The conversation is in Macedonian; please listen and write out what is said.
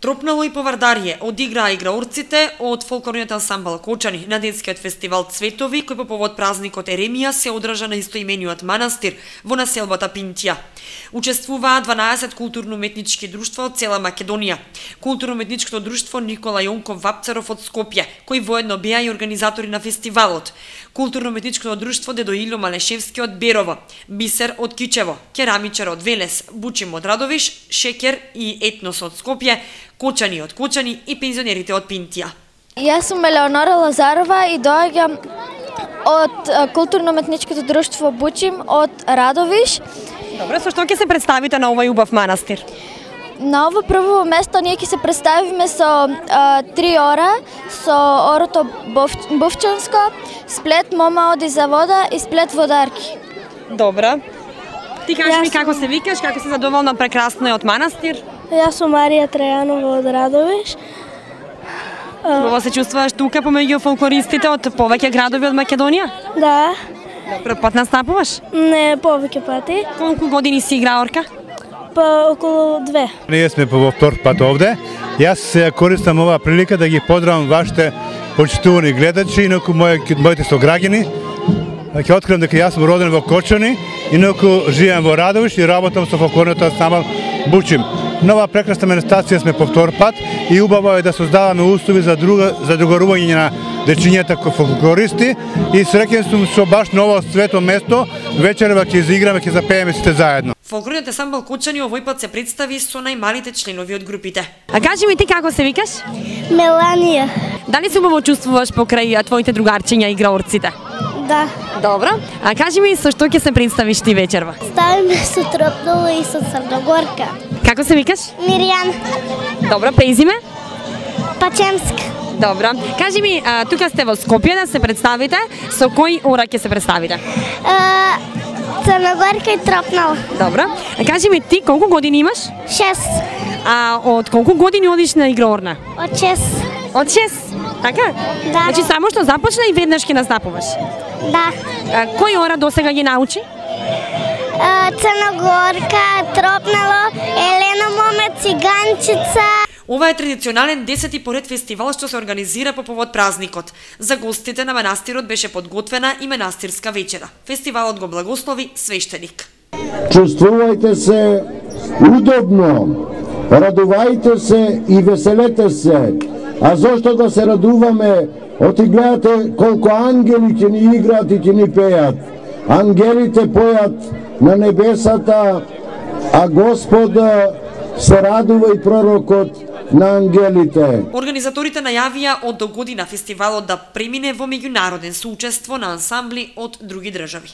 Тропнало и повардарие одиграа играорците од фолклорниот ансамбл Кочани на детскиот фестивал Цветови, кој по повод празникот Еремија се одржа на истоимениот манастир во населбата Пинтија. Учествуваа 12 културно-уметнички друштва од цела Македонија. Културно-уметничкото друштво Никола Јонков Вапцаров од Скопје, кои воедно беа и организатори на фестивалот. Културно-уметничкото друштво Дедо Ило Малешевски од Берово, Бисер од Кичево, Керамичар од Велес, Бучим од Радовиш, Шекер и Етнос од Скопје, Кочани од Кочани и пензионерите од Пинтија. Јас сум Елеонора Лазарова и доаѓам од културно-уметничкото друштво Бучим од Радовиш. Добро, со што ќе се представите на овој убав манастир? На ово прво место ние ќе се представиме со 3 ора, со орото Бовчанско, сплет Мома оди за вода и сплет Водарки. Добро. Ти кажи ми како се викаш, како си задоволна прекрасниот манастир? Јас сум Марија Трајанова од Радовиш. Како се чувствуваш тука помеѓу фолклористите од повеќе градови од Македонија? Да. Прв пат настапуваш? Не, повеќе пати. Колку години си играорка? Па околу 2. Ние сме по втор пат овде. Јас се користам оваа прилика да ги поздравам вашите почитувани гледачи, инаку моите сограѓани. Ќе откривам дека јас сум роден во Кочани, инаку живеам во Радовиш и работам со фолклорниот ансамбл Бучим. На оваа прекрасна манифестација сме по втор пат и убаво е да создаваме услови за другарување на дечињата фолклористи и среќен сум со баш на ово свето место, вечерва ќе заиграме, ќе запееме сите заедно. Фолклорниот ансамбл Кочани овој пат се представи со најмалите членови од групите. А кажи ми ти како се викаш? Меланија. Дали се убаво чувствуваш покрај твоите другарчиња играорците? Да. Добро. А кажи ми со што ќе се представиш ти вечерва? Ставиме со Тропнало и со Црногорка. Како се викаш? Миријан. Добро, презиме? Пачемска. Добро. Кажи ми, тука сте во Скопје да се представите, со кој ора ќе се представите? Црногорка и Тропнало. Добро. А кажи ми ти колку години имаш? 6. А од колку години одиш на играорна? Од 6. Од 6? Така? Да. Значи само што започна и веднаш ќе настапуваш? Да. Кој ора досега ги научи? Црногорка, Тропнало, Елена Моме, Циганчица. Ова е традиционален 10-ти поред фестивал што се организира по повод празникот. За гостите на манастирот беше подготвена и манастирска вечера. Фестивалот го благослови свештеник. Чувствувајте се удобно, радувајте се и веселете се. А зошто да се радуваме? Оти гледате колку ангели ќе ни играат и ќе ни пеат. Ангелите појат на небесата, а Господ се радува и пророкот на ангелите. Организаторите најавија од догодина фестивалот да премине во меѓународен соучество на ансамбли од други држави.